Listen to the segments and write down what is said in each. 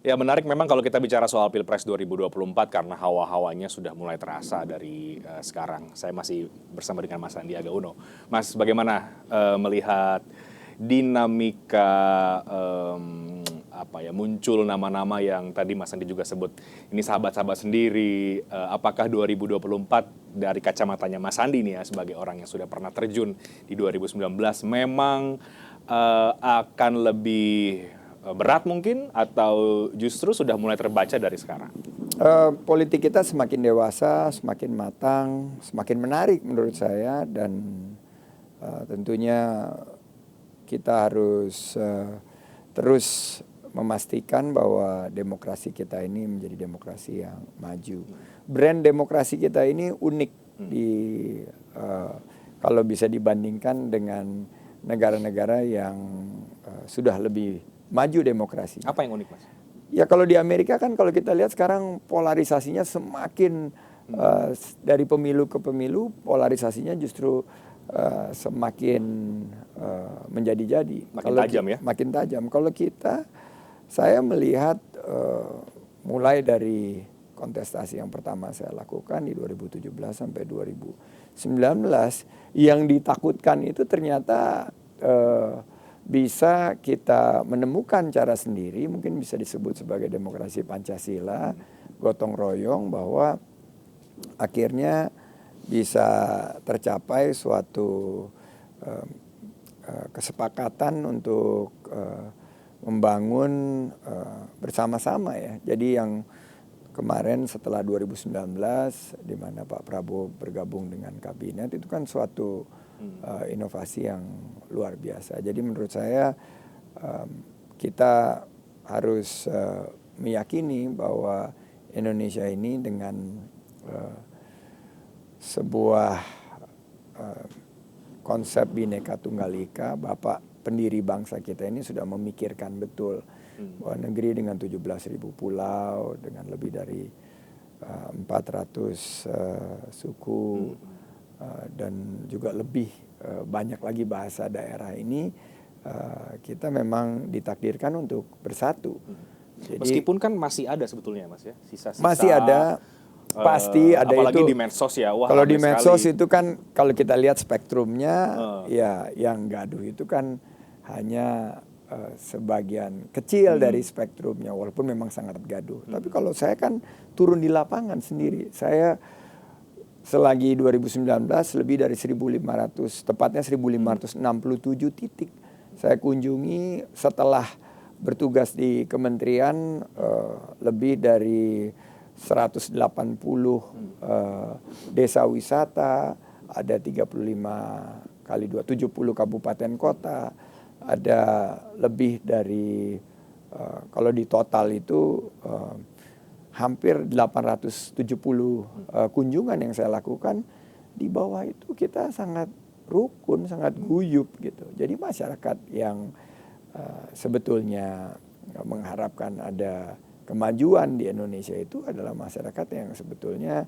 Ya menarik memang kalau kita bicara soal Pilpres 2024 karena hawa-hawanya sudah mulai terasa dari sekarang. Saya masih bersama dengan Mas Sandiaga Uno. Mas, bagaimana melihat dinamika muncul nama-nama yang tadi Mas Sandi juga sebut ini sahabat-sahabat sendiri. Apakah 2024 dari kacamatanya Mas Sandi nih ya sebagai orang yang sudah pernah terjun di 2019 memang akan lebih berat mungkin atau justru sudah mulai terbaca dari sekarang? Politik kita semakin dewasa, semakin matang, semakin menarik menurut saya, dan tentunya kita harus terus memastikan bahwa demokrasi kita ini menjadi demokrasi yang maju. Brand demokrasi kita ini unik kalau bisa dibandingkan dengan negara-negara yang sudah lebih maju demokrasi. Apa yang unik, Mas? Ya kalau di Amerika kan kalau kita lihat sekarang polarisasinya semakin dari pemilu ke pemilu polarisasinya justru semakin menjadi-jadi. Makin tajam ya? Makin tajam. Kalau kita, saya melihat mulai dari kontestasi yang pertama saya lakukan di 2017 sampai 2019, yang ditakutkan itu ternyata bisa kita menemukan cara sendiri, mungkin bisa disebut sebagai demokrasi Pancasila, gotong royong, bahwa akhirnya bisa tercapai suatu kesepakatan untuk membangun bersama-sama ya. Jadi yang kemarin setelah 2019 di mana Pak Prabowo bergabung dengan kabinet itu kan suatu inovasi yang luar biasa. Jadi menurut saya kita harus meyakini bahwa Indonesia ini dengan sebuah konsep Bhinneka Tunggal Ika, Bapak pendiri bangsa kita ini sudah memikirkan betul bahwa negeri dengan 17.000 pulau, dengan lebih dari 400 suku, dan juga lebih banyak lagi bahasa daerah ini, kita memang ditakdirkan untuk bersatu. Jadi, meskipun kan masih ada sebetulnya Mas ya, sisa-sisa. Masih ada, pasti ada. Apalagi itu di medsos ya. Wah, kalau di medsos sekali. itu kan kalau kita lihat spektrumnya, ya yang gaduh itu kan hanya sebagian kecil dari spektrumnya, walaupun memang sangat gaduh. Tapi kalau saya kan turun di lapangan sendiri. Saya selagi 2019 lebih dari 1.500, tepatnya 1.567 titik saya kunjungi setelah bertugas di kementerian, lebih dari 180 desa wisata, ada 35 kali 70 kabupaten kota, ada lebih dari kalau di total itu hampir 870 kunjungan yang saya lakukan. Di bawah itu kita sangat rukun, sangat guyup gitu. Jadi masyarakat yang sebetulnya mengharapkan ada kemajuan di Indonesia itu adalah masyarakat yang sebetulnya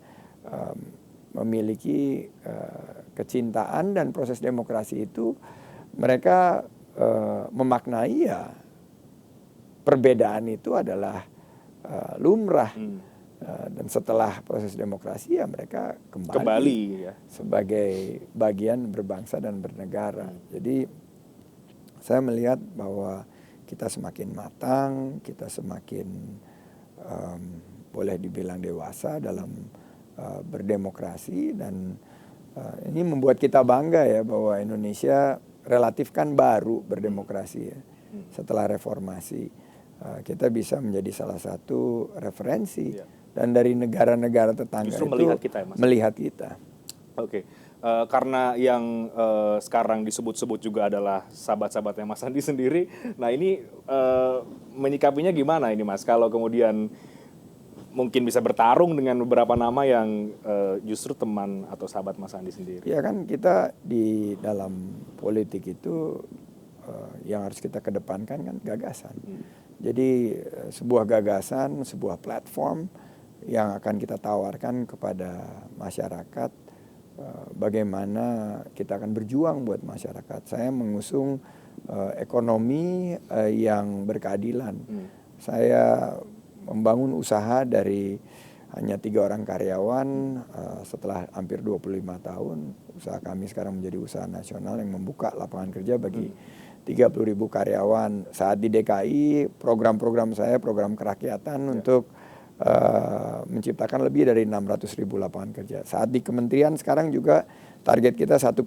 memiliki kecintaan, dan proses demokrasi itu mereka memaknai ya perbedaan itu adalah lumrah. Dan setelah proses demokrasi ya mereka kembali ya sebagai bagian berbangsa dan bernegara. Jadi saya melihat bahwa kita semakin matang, kita semakin boleh dibilang dewasa dalam berdemokrasi, dan ini membuat kita bangga ya bahwa Indonesia relatif kan baru berdemokrasi ya. Setelah reformasi kita bisa menjadi salah satu referensi, dan dari negara-negara tetangga justru itu melihat kita ya, Mas? Melihat kita. Oke. Karena yang sekarang disebut-sebut juga adalah sahabat-sahabatnya Mas Sandi sendiri. Nah ini menyikapinya gimana ini Mas? Kalau kemudian mungkin bisa bertarung dengan beberapa nama yang justru teman atau sahabat Mas Sandi sendiri. Ya kan kita di dalam politik itu yang harus kita kedepankan kan gagasan. Jadi sebuah gagasan, sebuah platform yang akan kita tawarkan kepada masyarakat, bagaimana kita akan berjuang buat masyarakat. Saya mengusung ekonomi yang berkeadilan. saya membangun usaha dari hanya 3 orang karyawan. Setelah hampir 25 tahun, usaha kami sekarang menjadi usaha nasional yang membuka lapangan kerja bagi 30.000 karyawan. Saat di DKI, program-program saya, program kerakyatan untuk menciptakan lebih dari 600.000 lapangan kerja. Saat di kementerian sekarang juga target kita 1,1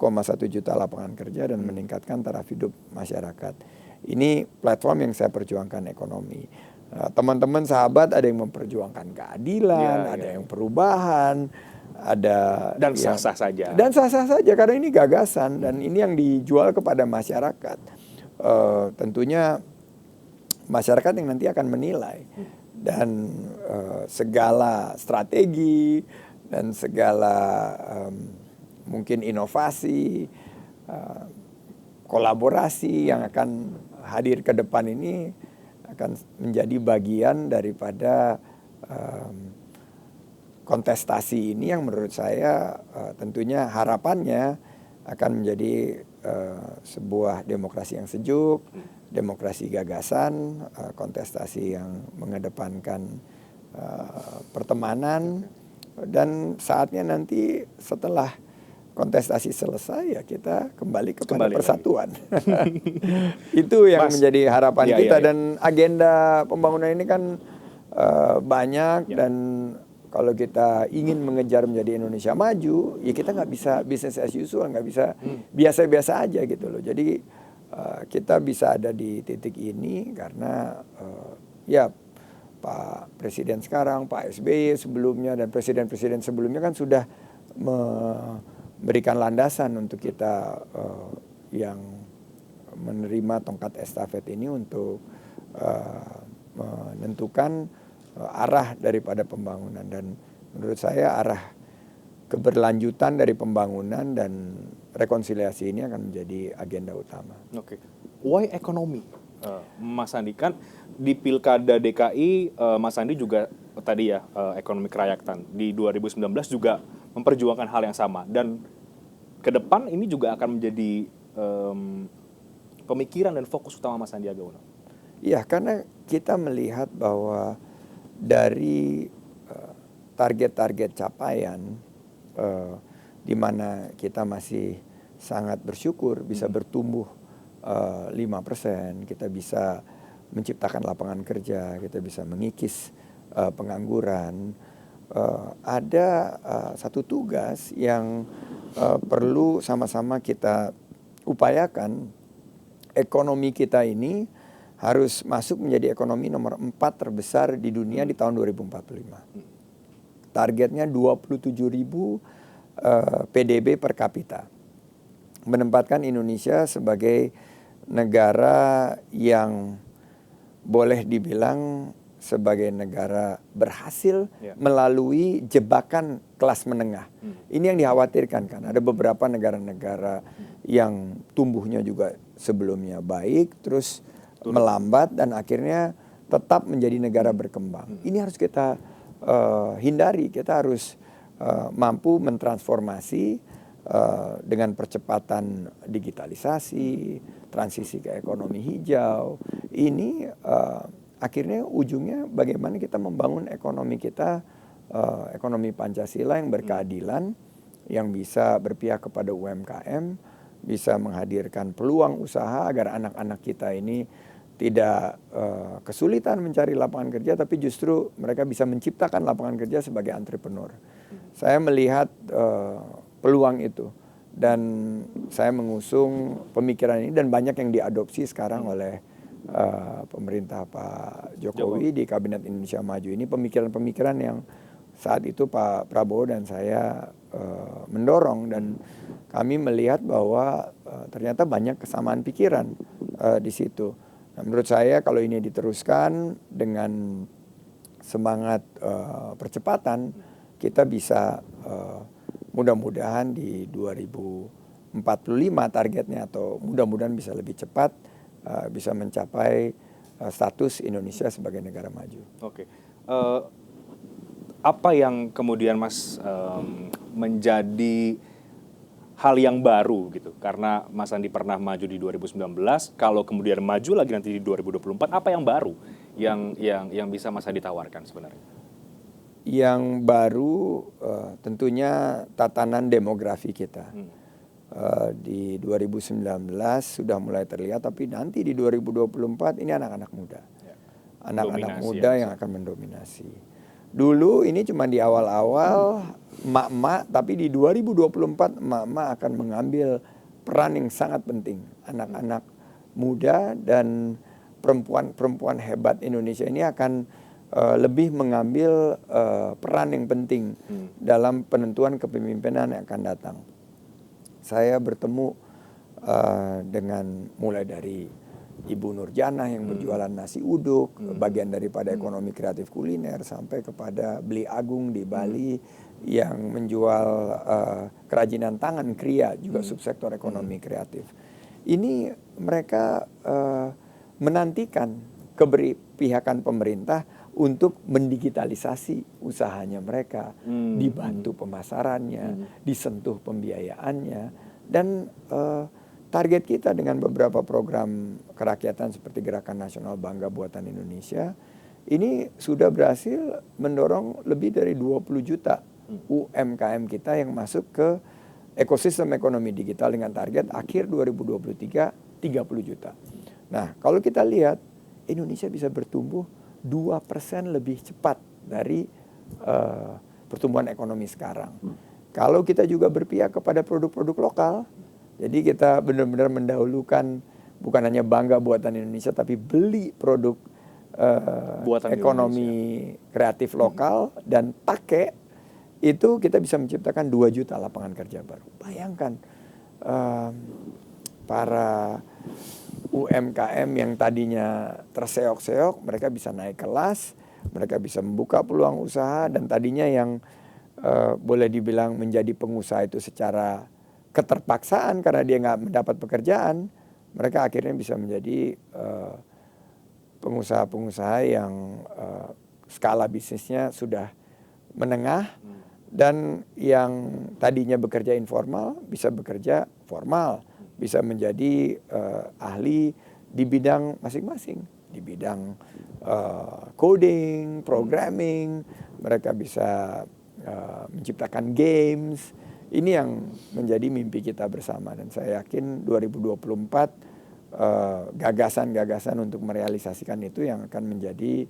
juta lapangan kerja dan meningkatkan taraf hidup masyarakat. Ini platform yang saya perjuangkan ekonomi. Teman-teman sahabat ada yang memperjuangkan keadilan, ada yang perubahan, ada dan sah-sah saja. Dan sah-sah saja karena ini gagasan dan ini yang dijual kepada masyarakat. Tentunya masyarakat yang nanti akan menilai dan segala strategi dan segala mungkin inovasi, kolaborasi yang akan hadir ke depan ini akan menjadi bagian daripada kontestasi ini yang menurut saya tentunya harapannya akan menjadi sebuah demokrasi yang sejuk, demokrasi gagasan, kontestasi yang mengedepankan pertemanan, dan saatnya nanti setelah kontestasi selesai ya kita kembali kepada persatuan. Itu yang menjadi harapan kita. Dan agenda pembangunan ini kan banyak dan kalau kita ingin mengejar menjadi Indonesia maju, ya kita nggak bisa business as usual, nggak bisa biasa-biasa aja gitu loh. Jadi kita bisa ada di titik ini karena ya Pak Presiden sekarang, Pak SBY sebelumnya dan presiden-presiden sebelumnya kan sudah memberikan landasan untuk kita yang menerima tongkat estafet ini untuk menentukan arah daripada pembangunan. Dan menurut saya arah keberlanjutan dari pembangunan dan rekonsiliasi ini akan menjadi agenda utama. Oke, why ekonomi, Mas Andi? Kan di Pilkada DKI, Mas Andi juga tadi ya ekonomi kerakyatan. Di 2019 juga memperjuangkan hal yang sama. Dan ke depan ini juga akan menjadi pemikiran dan fokus utama Mas Sandiaga Uno. Iya, karena kita melihat bahwa dari target-target capaian di mana kita masih sangat bersyukur bisa bertumbuh 5%, kita bisa menciptakan lapangan kerja, kita bisa mengikis pengangguran. Ada satu tugas yang perlu sama-sama kita upayakan. Ekonomi kita ini harus masuk menjadi ekonomi nomor 4 terbesar di dunia di tahun 2045. Targetnya 27.000 PDB per kapita. Menempatkan Indonesia sebagai negara yang boleh dibilang sebagai negara berhasil melalui jebakan kelas menengah. Ini yang dikhawatirkan kan. Ada beberapa negara-negara yang tumbuhnya juga sebelumnya baik, terus melambat dan akhirnya tetap menjadi negara berkembang. Ini harus kita hindari. Kita harus mampu mentransformasi dengan percepatan digitalisasi, transisi ke ekonomi hijau. Ini akhirnya ujungnya bagaimana kita membangun ekonomi kita, ekonomi Pancasila yang berkeadilan, yang bisa berpihak kepada UMKM, bisa menghadirkan peluang usaha agar anak-anak kita ini tidak kesulitan mencari lapangan kerja, tapi justru mereka bisa menciptakan lapangan kerja sebagai entrepreneur. Saya melihat peluang itu dan saya mengusung pemikiran ini dan banyak yang diadopsi sekarang oleh pemerintah Pak Jokowi di Kabinet Indonesia Maju ini, pemikiran-pemikiran yang saat itu Pak Prabowo dan saya mendorong, dan kami melihat bahwa ternyata banyak kesamaan pikiran di situ. Nah, menurut saya kalau ini diteruskan dengan semangat percepatan, kita bisa mudah-mudahan di 2045 targetnya, atau mudah-mudahan bisa lebih cepat, bisa mencapai status Indonesia sebagai negara maju. Oke, apa yang kemudian Mas menjadi hal yang baru gitu? Karena Mas Andi pernah maju di 2019, kalau kemudian maju lagi nanti di 2024, apa yang baru yang bisa Mas Andi tawarkan sebenarnya? Yang baru tentunya tatanan demografi kita. Di 2019 sudah mulai terlihat, tapi nanti di 2024 ini anak-anak muda. Anak-anak muda yang akan mendominasi. Dulu ini cuma di awal-awal emak-emak, tapi di 2024 emak-emak akan mengambil peran yang sangat penting. Anak-anak muda dan perempuan-perempuan hebat Indonesia ini akan lebih mengambil peran yang penting dalam penentuan kepemimpinan yang akan datang. Saya bertemu dengan mulai dari Ibu Nurjana yang berjualan nasi uduk, bagian daripada ekonomi kreatif kuliner, sampai kepada Beli Agung di Bali yang menjual kerajinan tangan kria, juga subsektor ekonomi kreatif. Ini mereka menantikan keberpihakan pemerintah untuk mendigitalisasi usahanya mereka, dibantu pemasarannya, disentuh pembiayaannya, dan target kita dengan beberapa program kerakyatan seperti Gerakan Nasional Bangga Buatan Indonesia ini sudah berhasil mendorong lebih dari 20 juta UMKM kita yang masuk ke ekosistem ekonomi digital dengan target akhir 2023 30 juta. Nah, kalau kita lihat Indonesia bisa bertumbuh 2% lebih cepat dari pertumbuhan ekonomi sekarang. Kalau kita juga berpihak kepada produk-produk lokal, jadi kita benar-benar mendahulukan bukan hanya bangga buatan Indonesia, tapi beli produk ekonomi kreatif lokal dan pakai, itu kita bisa menciptakan 2 juta lapangan kerja baru. Bayangkan para UMKM yang tadinya terseok-seok, mereka bisa naik kelas, mereka bisa membuka peluang usaha, dan tadinya yang boleh dibilang menjadi pengusaha itu secara keterpaksaan karena dia nggak mendapat pekerjaan, mereka akhirnya bisa menjadi pengusaha-pengusaha yang skala bisnisnya sudah menengah, dan yang tadinya bekerja informal bisa bekerja formal, bisa menjadi ahli di bidang masing-masing, di bidang coding, programming, mereka bisa menciptakan games. Ini yang menjadi mimpi kita bersama, dan saya yakin 2024 gagasan-gagasan untuk merealisasikan itu yang akan menjadi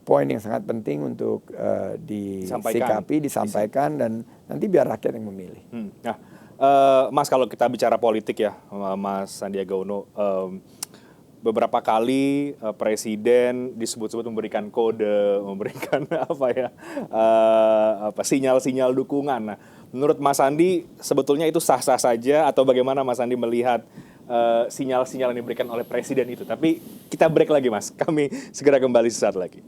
poin yang sangat penting untuk disikapi, disampaikan, dan nanti biar rakyat yang memilih. Nah, Mas, kalau kita bicara politik ya, Mas Sandiaga Uno, beberapa kali presiden disebut-sebut memberikan kode, memberikan sinyal-sinyal dukungan. Nah, menurut Mas Andi sebetulnya itu sah-sah saja, atau bagaimana Mas Andi melihat sinyal-sinyal yang diberikan oleh presiden itu? Tapi kita break lagi, Mas. Kami segera kembali sesaat lagi.